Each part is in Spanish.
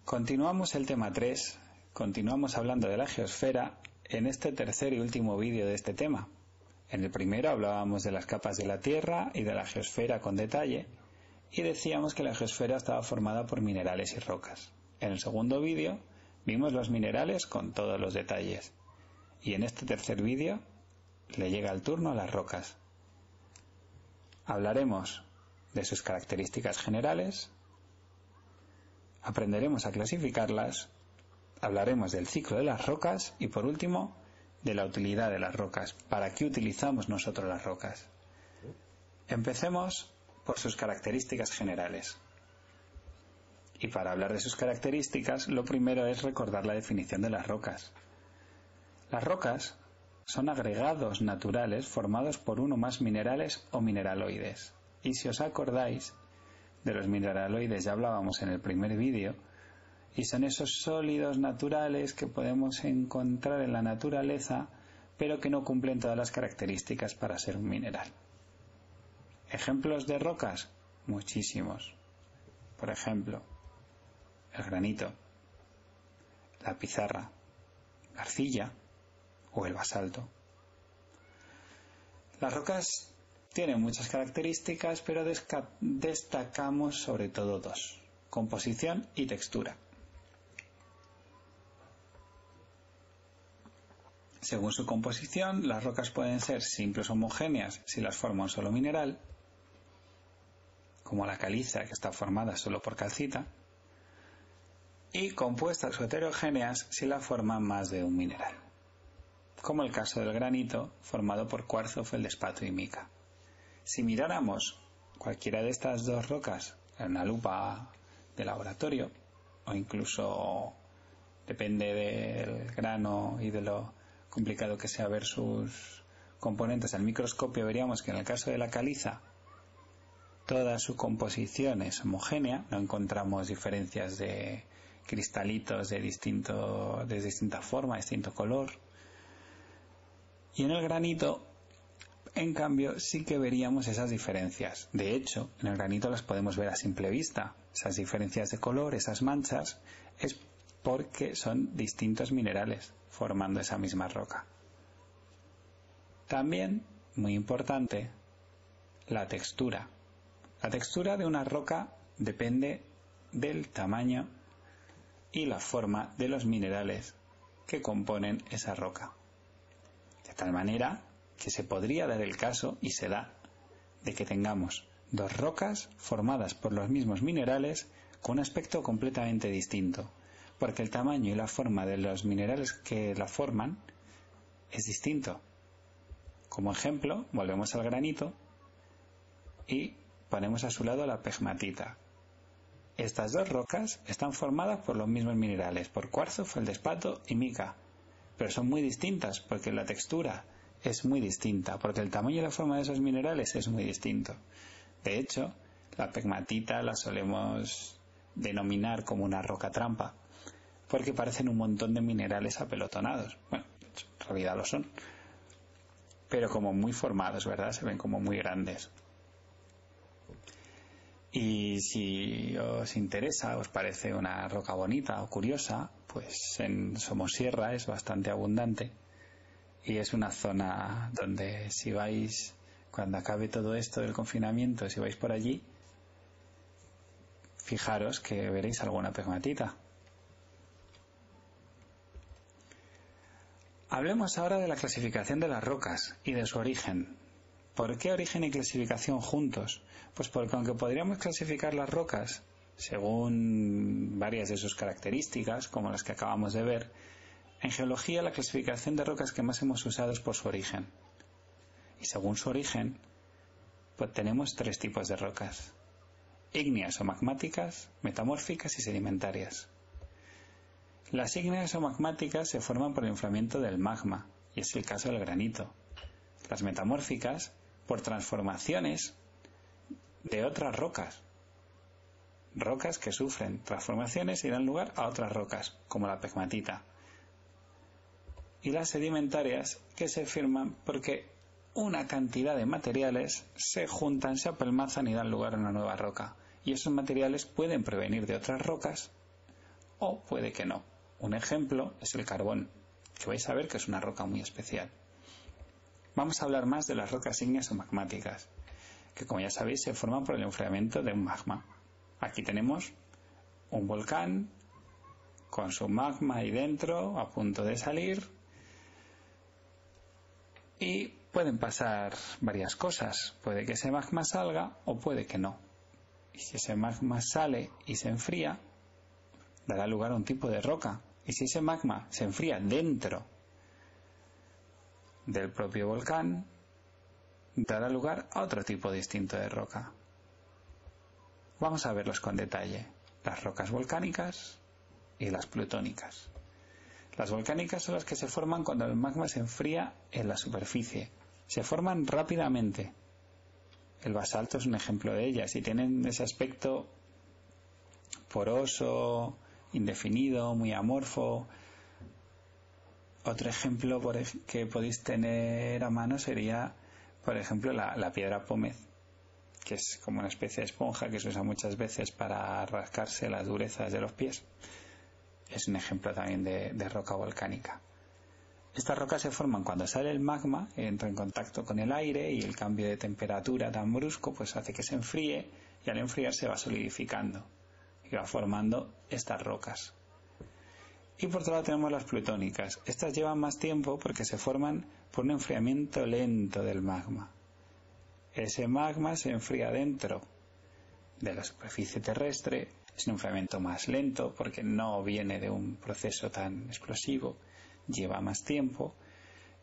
Continuamos el tema 3, continuamos hablando de la geosfera en este tercer y último vídeo de este tema. En el primero hablábamos de las capas de la Tierra y de la geosfera con detalle y decíamos que la geosfera estaba formada por minerales y rocas. En el segundo vídeo vimos los minerales con todos los detalles y en este tercer vídeo le llega el turno a las rocas. Hablaremos de sus características generales, aprenderemos a clasificarlas, hablaremos del ciclo de las rocas y por último de la utilidad de las rocas. ¿Para qué utilizamos nosotros las rocas? Empecemos por sus características generales. Y para hablar de sus características, lo primero es recordar la definición de las rocas. Las rocas son agregados naturales formados por uno o más minerales o mineraloides. Y si os acordáis, de los mineraloides ya hablábamos en el primer vídeo, y son esos sólidos naturales que podemos encontrar en la naturaleza, pero que no cumplen todas las características para ser un mineral. ¿Ejemplos de rocas? Muchísimos. Por ejemplo, el granito, la pizarra, la arcilla o el basalto. Las rocas tienen muchas características, pero destacamos sobre todo dos: composición y textura. Según su composición, las rocas pueden ser simples o homogéneas si las forma un solo mineral, como la caliza, que está formada solo por calcita, y compuestas o heterogéneas si la forman más de un mineral, como el caso del granito, formado por cuarzo, feldespato y mica. Si miráramos cualquiera de estas dos rocas en una lupa de laboratorio, o incluso depende del grano y de lo complicado que sea ver sus componentes al microscopio, veríamos que en el caso de la caliza toda su composición es homogénea, no encontramos diferencias de cristalitos de distinta forma, distinto color. Y en el granito, en cambio, sí que veríamos esas diferencias. De hecho, en el granito las podemos ver a simple vista. Esas diferencias de color, esas manchas, es porque son distintos minerales formando esa misma roca. También, muy importante, la textura. La textura de una roca depende del tamaño y la forma de los minerales que componen esa roca. De tal manera que se podría dar el caso, y se da, de que tengamos dos rocas formadas por los mismos minerales con un aspecto completamente distinto, porque el tamaño y la forma de los minerales que la forman es distinto. Como ejemplo, volvemos al granito y ponemos a su lado la pegmatita. Estas dos rocas están formadas por los mismos minerales, por cuarzo, feldespato y mica, pero son muy distintas porque la textura es muy distinta, porque el tamaño y la forma de esos minerales es muy distinto. De hecho, la pegmatita la solemos denominar como una roca trampa, porque parecen un montón de minerales apelotonados. Bueno, en realidad lo son, pero como muy formados, ¿verdad? Se ven como muy grandes. Y si os interesa, os parece una roca bonita o curiosa, pues en Somosierra es bastante abundante. Y es una zona donde si vais, cuando acabe todo esto del confinamiento, si vais por allí, fijaros que veréis alguna pegmatita. Hablemos ahora de la clasificación de las rocas y de su origen. ¿Por qué origen y clasificación juntos? Pues porque aunque podríamos clasificar las rocas según varias de sus características, como las que acabamos de ver, en geología la clasificación de rocas que más hemos usado es por su origen. Y según su origen, pues tenemos tres tipos de rocas: ígneas o magmáticas, metamórficas y sedimentarias. Las ígneas o magmáticas se forman por el enfriamiento del magma, y es el caso del granito. Las metamórficas, por transformaciones de otras rocas. Rocas que sufren transformaciones y dan lugar a otras rocas, como la pegmatita. Y las sedimentarias, que se forman porque una cantidad de materiales se juntan, se apelmazan y dan lugar a una nueva roca. Y esos materiales pueden provenir de otras rocas o puede que no. Un ejemplo es el carbón, que vais a ver que es una roca muy especial. Vamos a hablar más de las rocas ígneas o magmáticas, que como ya sabéis se forman por el enfriamiento de un magma. Aquí tenemos un volcán con su magma ahí dentro, a punto de salir, y pueden pasar varias cosas. Puede que ese magma salga o puede que no. Y si ese magma sale y se enfría, dará lugar a un tipo de roca. Y si ese magma se enfría dentro del propio volcán, dará lugar a otro tipo distinto de roca. Vamos a verlos con detalle. Las rocas volcánicas y las plutónicas. Las volcánicas son las que se forman cuando el magma se enfría en la superficie. Se forman rápidamente. El basalto es un ejemplo de ellas y tienen ese aspecto poroso, indefinido, muy amorfo. Otro ejemplo que podéis tener a mano sería, por ejemplo, la piedra pómez, que es como una especie de esponja que se usa muchas veces para rascarse las durezas de los pies. Es un ejemplo también de roca volcánica. Estas rocas se forman cuando sale el magma, entra en contacto con el aire y el cambio de temperatura tan brusco pues hace que se enfríe, y al enfriar se va solidificando y va formando estas rocas. Y por otro lado tenemos las plutónicas. Estas llevan más tiempo porque se forman por un enfriamiento lento del magma. Ese magma se enfría dentro de la superficie terrestre. Es un enfriamiento más lento porque no viene de un proceso tan explosivo, lleva más tiempo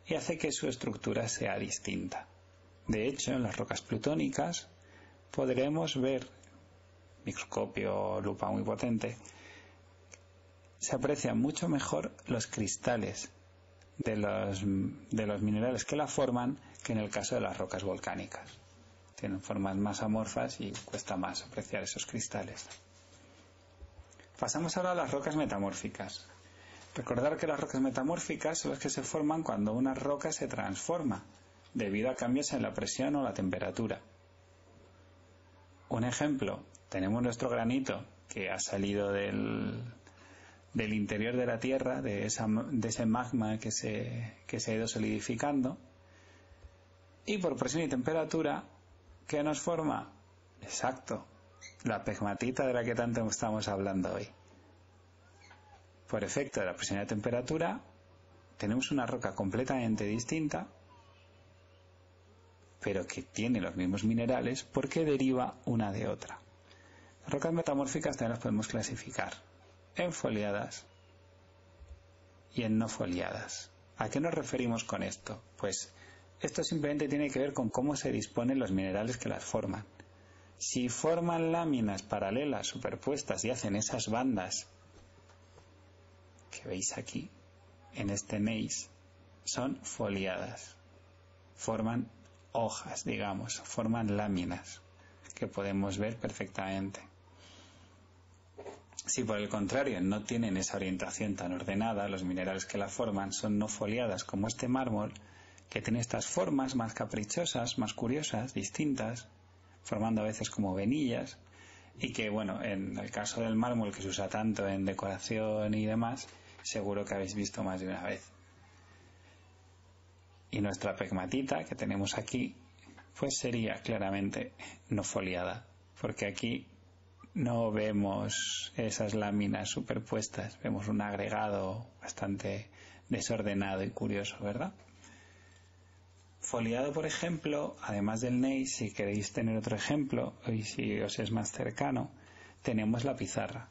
y hace que su estructura sea distinta. De hecho, en las rocas plutónicas podremos ver, microscopio o lupa muy potente, se aprecian mucho mejor los cristales de los minerales que la forman que en el caso de las rocas volcánicas. Tienen formas más amorfas y cuesta más apreciar esos cristales. Pasamos ahora a las rocas metamórficas. Recordar que las rocas metamórficas son las que se forman cuando una roca se transforma debido a cambios en la presión o la temperatura. Un ejemplo, tenemos nuestro granito que ha salido del interior de la Tierra, de ese magma que se ha ido solidificando, y por presión y temperatura, ¿qué nos forma? Exacto, la pegmatita de la que tanto estamos hablando hoy. Por efecto de la presión y la temperatura, tenemos una roca completamente distinta, pero que tiene los mismos minerales porque deriva una de otra. Las rocas metamórficas también las podemos clasificar en foliadas y en no foliadas. ¿A qué nos referimos con esto? Pues esto simplemente tiene que ver con cómo se disponen los minerales que las forman. Si forman láminas paralelas superpuestas y hacen esas bandas que veis aquí en este gneiss, son foliadas. Forman hojas, digamos, forman láminas que podemos ver perfectamente. Si por el contrario no tienen esa orientación tan ordenada, los minerales que la forman son no foliadas, como este mármol, que tiene estas formas más caprichosas, más curiosas, distintas, formando a veces como venillas, y que, bueno, en el caso del mármol que se usa tanto en decoración y demás, seguro que habéis visto más de una vez. Y nuestra pegmatita que tenemos aquí, pues sería claramente no foliada, porque aquí no vemos esas láminas superpuestas, vemos un agregado bastante desordenado y curioso, ¿verdad? Foliado, por ejemplo, además del gneiss, si queréis tener otro ejemplo, y si os es más cercano, tenemos la pizarra.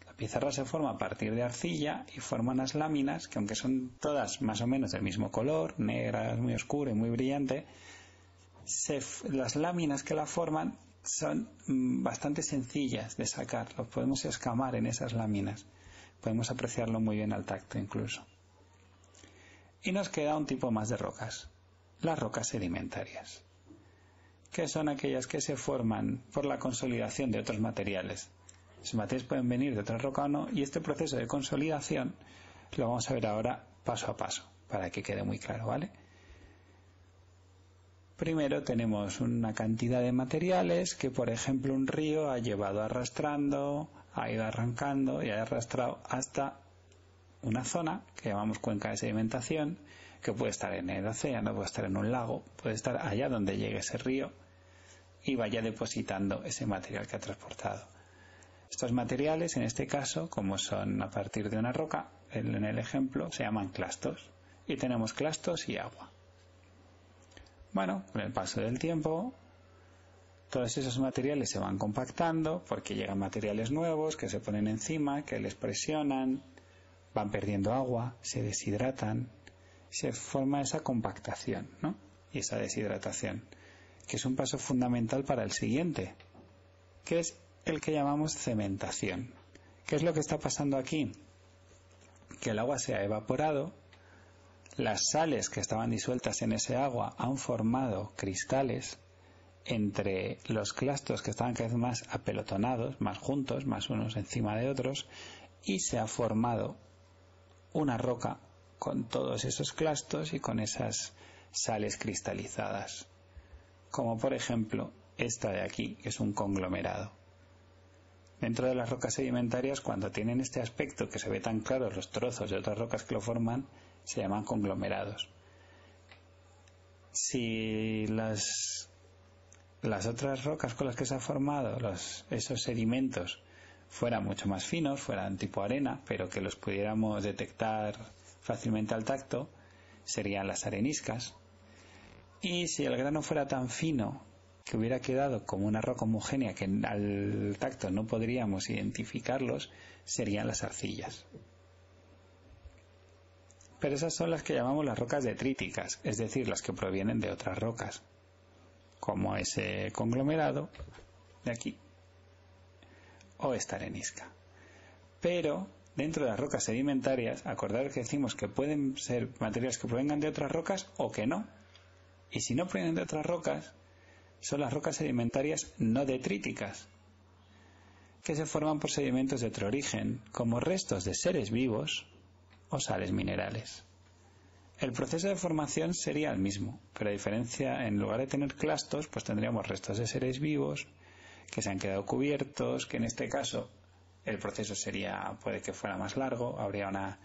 La pizarra se forma a partir de arcilla y forma unas láminas que, aunque son todas más o menos del mismo color, negras, muy oscura y muy brillante, las láminas que la forman son bastante sencillas de sacar. Lo podemos escamar en esas láminas. Podemos apreciarlo muy bien al tacto incluso. Y nos queda un tipo más de rocas. Las rocas sedimentarias, que son aquellas que se forman por la consolidación de otros materiales. Los materiales pueden venir de otra roca o no, y este proceso de consolidación lo vamos a ver ahora paso a paso, para que quede muy claro, ¿vale? Primero tenemos una cantidad de materiales que, por ejemplo, un río ha llevado arrastrando ha ido arrancando y ha arrastrado hasta una zona que llamamos cuenca de sedimentación, que puede estar en el océano, puede estar en un lago, puede estar allá donde llegue ese río y vaya depositando ese material que ha transportado. Estos materiales, en este caso, como son a partir de una roca, en el ejemplo, se llaman clastos. Y tenemos clastos y agua. Bueno, con el paso del tiempo, todos esos materiales se van compactando porque llegan materiales nuevos que se ponen encima, que les presionan, van perdiendo agua, se deshidratan, se forma esa compactación, ¿no? Y esa deshidratación, que es un paso fundamental para el siguiente, que es el que llamamos cementación. ¿Qué es lo que está pasando aquí? Que el agua se ha evaporado, las sales que estaban disueltas en ese agua han formado cristales entre los clastos que estaban cada vez más apelotonados, más juntos, más unos encima de otros, y se ha formado una roca con todos esos clastos y con esas sales cristalizadas, como por ejemplo esta de aquí, que es un conglomerado. Dentro de las rocas sedimentarias, cuando tienen este aspecto que se ve tan claro los trozos de otras rocas que lo forman, se llaman conglomerados. Si las otras rocas con las que se ha formado esos sedimentos fueran mucho más finos, fueran tipo arena, pero que los pudiéramos detectar fácilmente al tacto, serían las areniscas. Y si el grano fuera tan fino que hubiera quedado como una roca homogénea que al tacto no podríamos identificarlos, serían las arcillas. Pero esas son las que llamamos las rocas detríticas, es decir, las que provienen de otras rocas, como ese conglomerado de aquí o esta arenisca. Pero dentro de las rocas sedimentarias, acordaros que decimos que pueden ser materiales que provengan de otras rocas o que no. Y si no provienen de otras rocas, son las rocas sedimentarias no detríticas, que se forman por sedimentos de otro origen, como restos de seres vivos o sales minerales. El proceso de formación sería el mismo, pero a diferencia, en lugar de tener clastos, pues tendríamos restos de seres vivos que se han quedado cubiertos, que en este caso el proceso puede que fuera más largo, habría una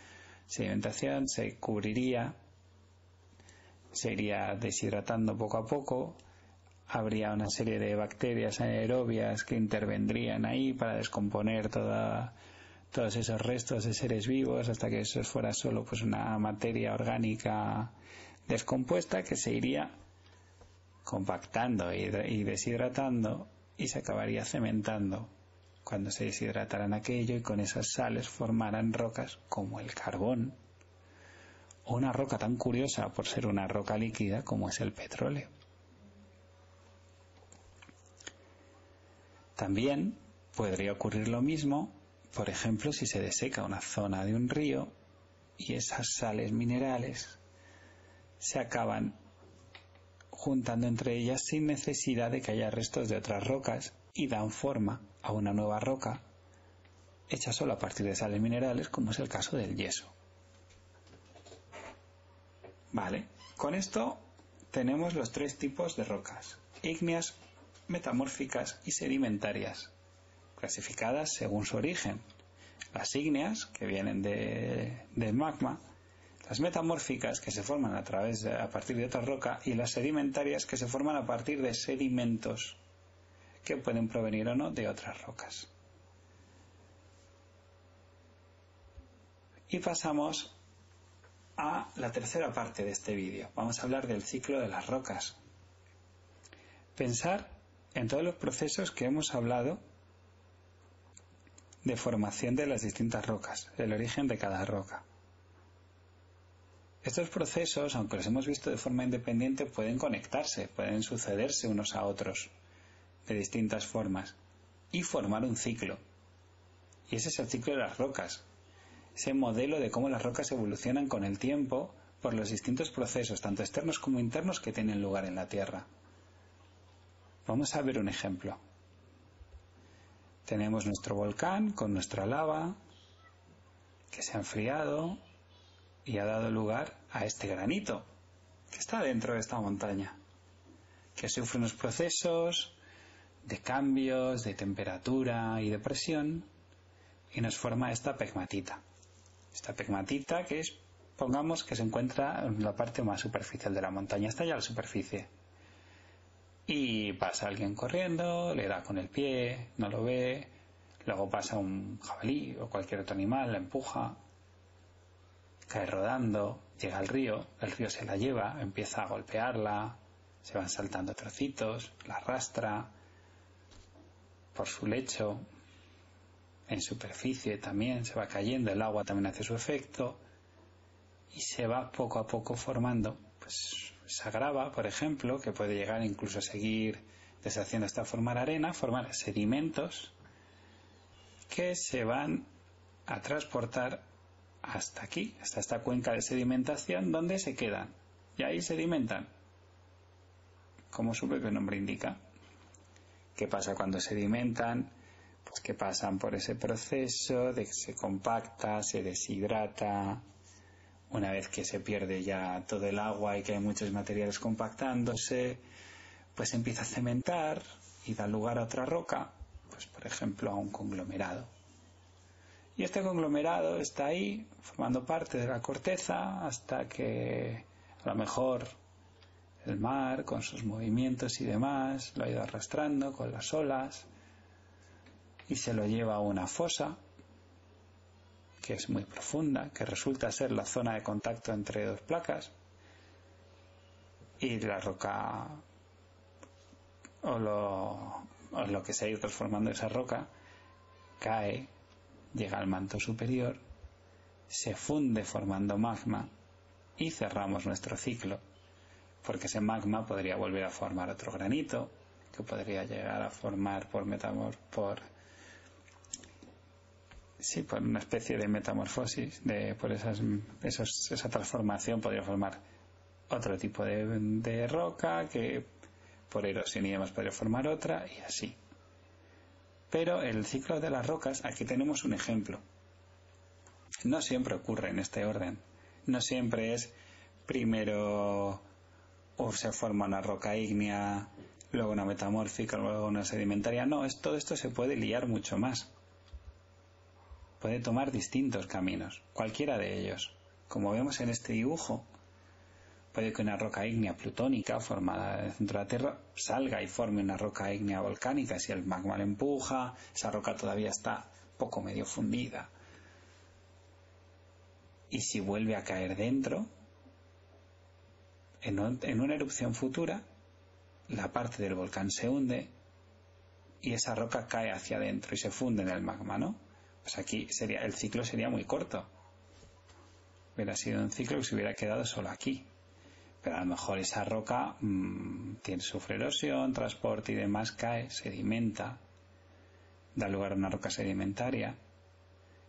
sedimentación, se cubriría, se iría deshidratando poco a poco, habría una serie de bacterias anaerobias que intervendrían ahí para descomponer todos esos restos de seres vivos hasta que eso fuera solo pues una materia orgánica descompuesta que se iría compactando y deshidratando y se acabaría cementando cuando se deshidrataran aquello y con esas sales formaran rocas como el carbón o una roca tan curiosa por ser una roca líquida como es el petróleo. También podría ocurrir lo mismo, por ejemplo, si se deseca una zona de un río y esas sales minerales se acaban juntando entre ellas sin necesidad de que haya restos de otras rocas y dan forma a una nueva roca hecha solo a partir de sales minerales, como es el caso del yeso. Vale, con esto tenemos los tres tipos de rocas: ígneas, metamórficas y sedimentarias, clasificadas según su origen. Las ígneas, que vienen del magma, las metamórficas, que se forman a partir de otra roca, y las sedimentarias, que se forman a partir de sedimentos que pueden provenir o no de otras rocas. Y pasamos a la tercera parte de este vídeo. Vamos a hablar del ciclo de las rocas. Pensar en todos los procesos que hemos hablado de formación de las distintas rocas, el origen de cada roca. Estos procesos, aunque los hemos visto de forma independiente, pueden conectarse, pueden sucederse unos a otros de distintas formas y formar un ciclo. Y ese es el ciclo de las rocas, ese modelo de cómo las rocas evolucionan con el tiempo por los distintos procesos, tanto externos como internos, que tienen lugar en la Tierra. Vamos a ver un ejemplo. Tenemos nuestro volcán con nuestra lava que se ha enfriado y ha dado lugar a este granito que está dentro de esta montaña, que sufre unos procesos de cambios de temperatura y de presión y nos forma esta pegmatita. Esta pegmatita que es, pongamos que se encuentra en la parte más superficial de la montaña, está ya a la superficie. Y pasa alguien corriendo, le da con el pie, no lo ve, luego pasa un jabalí o cualquier otro animal, la empuja, cae rodando, llega al río, el río se la lleva, empieza a golpearla, se van saltando trocitos, la arrastra por su lecho, en superficie también se va cayendo, el agua también hace su efecto y se va poco a poco formando pues esa grava, por ejemplo, que puede llegar incluso a seguir deshaciendo hasta formar arena, formar sedimentos que se van a transportar hasta aquí, hasta esta cuenca de sedimentación donde se quedan y ahí sedimentan, como su propio nombre indica. ¿Qué pasa cuando sedimentan? Pues que pasan por ese proceso de que se compacta, se deshidrata. Una vez que se pierde ya todo el agua y que hay muchos materiales compactándose, pues empieza a cementar y da lugar a otra roca, pues por ejemplo a un conglomerado. Y este conglomerado está ahí formando parte de la corteza hasta que a lo mejor el mar con sus movimientos y demás lo ha ido arrastrando con las olas y se lo lleva a una fosa que es muy profunda, que resulta ser la zona de contacto entre dos placas, y la roca o lo que se ha ido transformando esa roca cae, llega al manto superior, se funde formando magma y cerramos nuestro ciclo, porque ese magma podría volver a formar otro granito que podría llegar a formar por una especie de metamorfosis, esa transformación podría formar otro tipo de roca que por erosión y demás podría formar otra y así. Pero el ciclo de las rocas, aquí tenemos un ejemplo. No siempre ocurre en este orden. No siempre es primero se forma una roca ígnea, luego una metamórfica, luego una sedimentaria. No, todo esto se puede liar mucho más. Puede tomar distintos caminos, cualquiera de ellos. Como vemos en este dibujo, puede que una roca ígnea plutónica formada en el centro de la Tierra salga y forme una roca ígnea volcánica. Si el magma la empuja, esa roca todavía está poco medio fundida. Y si vuelve a caer dentro, en una erupción futura, la parte del volcán se hunde y esa roca cae hacia adentro y se funde en el magma, ¿no? Pues aquí el ciclo sería muy corto. Hubiera sido un ciclo que se hubiera quedado solo aquí. Pero a lo mejor esa roca sufre erosión, transporte y demás, cae, sedimenta, da lugar a una roca sedimentaria,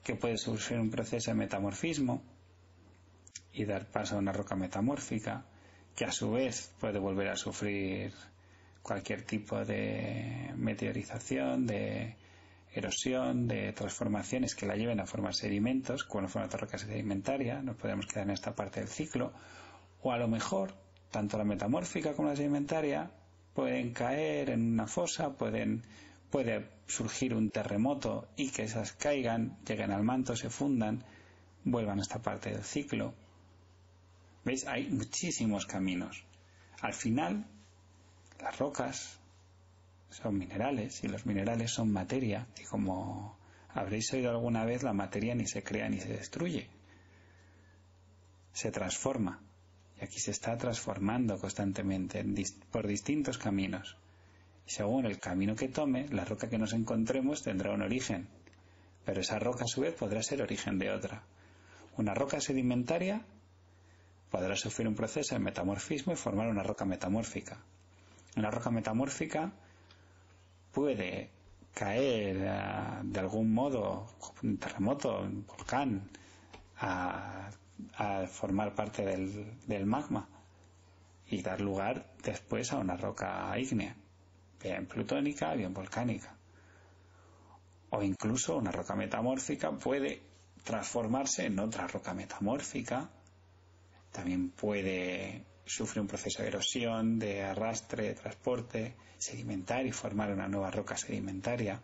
que puede sufrir un proceso de metamorfismo y dar paso a una roca metamórfica, que a su vez puede volver a sufrir cualquier tipo de meteorización, de erosión, de transformaciones que la lleven a formar sedimentos, cuando forma otra roca sedimentaria. Nos podemos quedar en esta parte del ciclo. O a lo mejor, tanto la metamórfica como la sedimentaria pueden caer en una fosa, puede surgir un terremoto y que esas caigan, lleguen al manto, se fundan, vuelvan a esta parte del ciclo. ¿Veis? Hay muchísimos caminos. Al final, las rocas son minerales y los minerales son materia, y como habréis oído alguna vez, la materia ni se crea ni se destruye, se transforma. Y aquí se está transformando constantemente por distintos caminos. Y según el camino que tome, la roca que nos encontremos tendrá un origen. Pero esa roca a su vez podrá ser origen de otra. Una roca sedimentaria podrá sufrir un proceso de metamorfismo y formar una roca metamórfica. Una roca metamórfica puede caer de algún modo, un terremoto, un volcán, a formar parte del magma y dar lugar después a una roca ígnea, bien plutónica, bien volcánica. O incluso una roca metamórfica puede transformarse en otra roca metamórfica, también puede sufrir un proceso de erosión, de arrastre, de transporte, sedimentar y formar una nueva roca sedimentaria.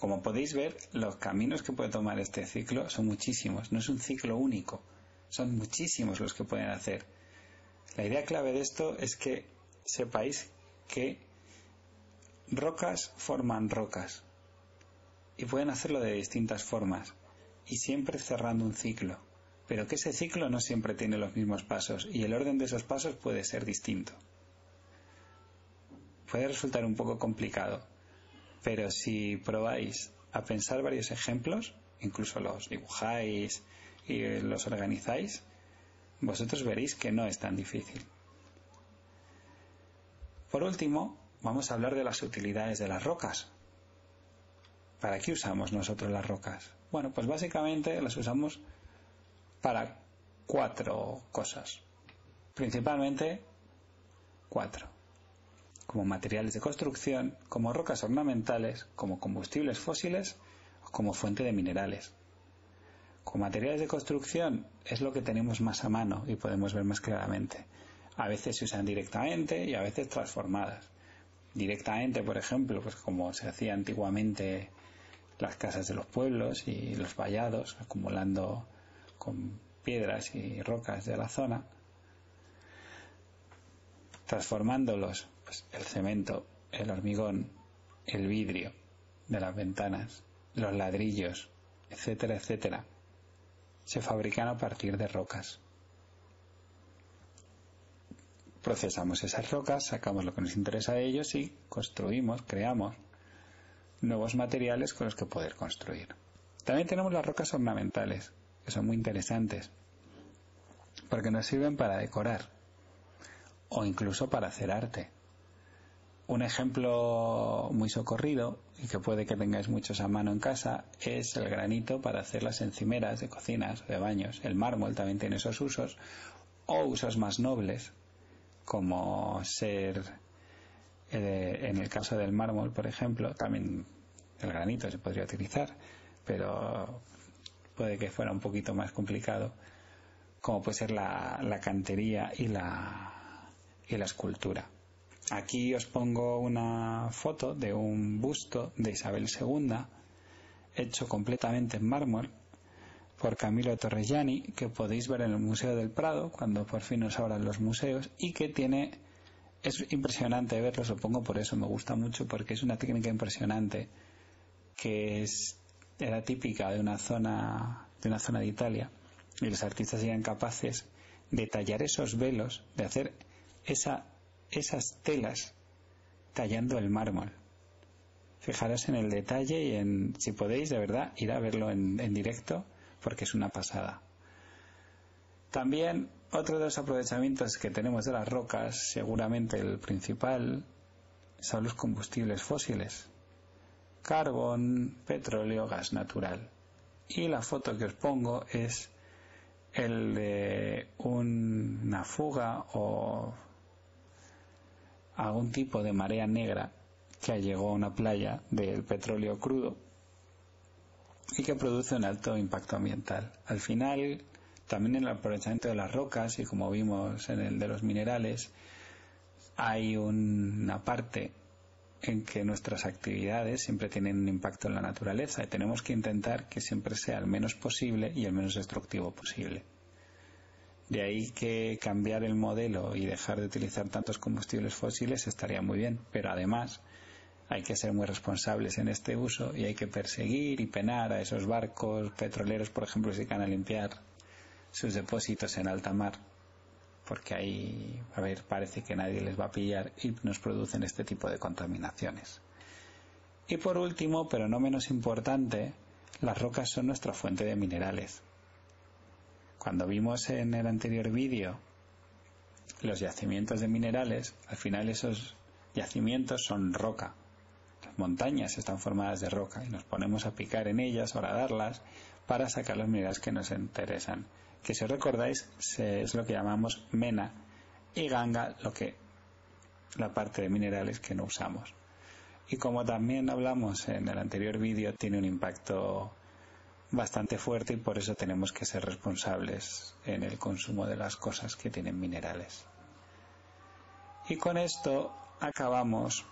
Como podéis ver, los caminos que puede tomar este ciclo son muchísimos, no es un ciclo único, son muchísimos los que pueden hacer. La idea clave de esto es que sepáis que rocas forman rocas y pueden hacerlo de distintas formas y siempre cerrando un ciclo, pero que ese ciclo no siempre tiene los mismos pasos y el orden de esos pasos puede ser distinto. Puede resultar un poco complicado, pero si probáis a pensar varios ejemplos, incluso los dibujáis y los organizáis, vosotros veréis que no es tan difícil. Por último, vamos a hablar de las utilidades de las rocas. ¿Para qué usamos nosotros las rocas? Bueno, pues básicamente las usamos para 4 cosas. Principalmente 4. Como materiales de construcción, como rocas ornamentales, como combustibles fósiles o como fuente de minerales. Como materiales de construcción es lo que tenemos más a mano y podemos ver más claramente. A veces se usan directamente y a veces transformadas. Directamente, por ejemplo, pues como se hacía antiguamente las casas de los pueblos y los vallados, acumulando con piedras y rocas de la zona, transformándolos, pues el cemento, el hormigón, el vidrio de las ventanas, los ladrillos, etcétera, etcétera, se fabrican a partir de rocas. Procesamos esas rocas, sacamos lo que nos interesa de ellos y construimos, creamos nuevos materiales con los que poder construir. También tenemos las rocas ornamentales, que son muy interesantes, porque nos sirven para decorar o incluso para hacer arte. Un ejemplo muy socorrido, y que puede que tengáis muchos a mano en casa, es el granito para hacer las encimeras de cocinas, de baños. El mármol también tiene esos usos, o usos más nobles, como ser, en el caso del mármol, por ejemplo, también el granito se podría utilizar, pero puede que fuera un poquito más complicado, como puede ser la cantería y la escultura. Aquí os pongo una foto de un busto de Isabel II hecho completamente en mármol por Camilo Torreggiani, que podéis ver en el Museo del Prado cuando por fin nos abran los museos, y que es impresionante verlo, os lo pongo por eso, me gusta mucho porque es una técnica impresionante que era típica de una zona de Italia, y los artistas eran capaces de tallar esos velos, de hacer esas telas tallando el mármol. Fijaros en el detalle y si podéis, de verdad, ir a verlo en directo, porque es una pasada. También otro de los aprovechamientos que tenemos de las rocas, seguramente el principal, son los combustibles fósiles: carbón, petróleo, gas natural. Y la foto que os pongo es el de una fuga o algún tipo de marea negra que llegó a una playa del petróleo crudo y que produce un alto impacto ambiental. Al final, también en el aprovechamiento de las rocas, y como vimos en el de los minerales, hay una parte en que nuestras actividades siempre tienen un impacto en la naturaleza y tenemos que intentar que siempre sea el menos posible y el menos destructivo posible. De ahí que cambiar el modelo y dejar de utilizar tantos combustibles fósiles estaría muy bien, pero además hay que ser muy responsables en este uso y hay que perseguir y penar a esos barcos petroleros, por ejemplo, que se van a limpiar sus depósitos en alta mar, porque ahí, parece que nadie les va a pillar y nos producen este tipo de contaminaciones. Y por último, pero no menos importante, las rocas son nuestra fuente de minerales. Cuando vimos en el anterior vídeo los yacimientos de minerales, al final esos yacimientos son roca. Las montañas están formadas de roca y nos ponemos a picar en ellas, horadarlas, para sacar los minerales que nos interesan. Que si os recordáis es lo que llamamos mena, y ganga la parte de minerales que no usamos. Y como también hablamos en el anterior vídeo, tiene un impacto bastante fuerte y por eso tenemos que ser responsables en el consumo de las cosas que tienen minerales. Y con esto acabamos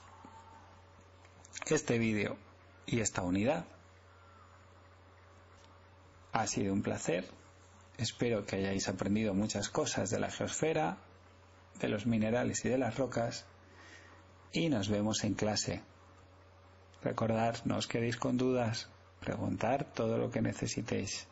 este vídeo y esta unidad. Ha sido un placer. Espero que hayáis aprendido muchas cosas de la geosfera, de los minerales y de las rocas, y nos vemos en clase. Recordad, no os quedéis con dudas, preguntad todo lo que necesitéis.